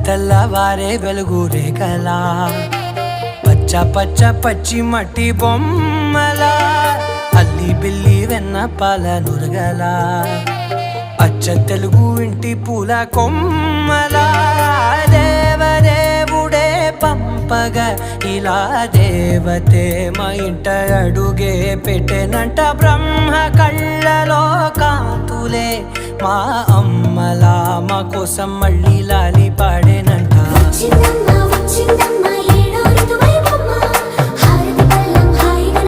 తెల్లవారే వెలుగురే కలా పచ్చ పచ్చ పచ్చి మట్టి బొమ్మల అల్లి బిల్లి వెన్న పాల నురగల అచ్చ తెలుగు ఇంటి పూల కొమ్మల దేవదేవుడే పంపగా ఇలా దేవతే మా ఇంట అడుగే పెట్టెనంట బ్రహ్మ కళ్ళలో కాంతులే మా అమ్మలా మా కోసం మళ్ళీ లాలి పాడేనంట.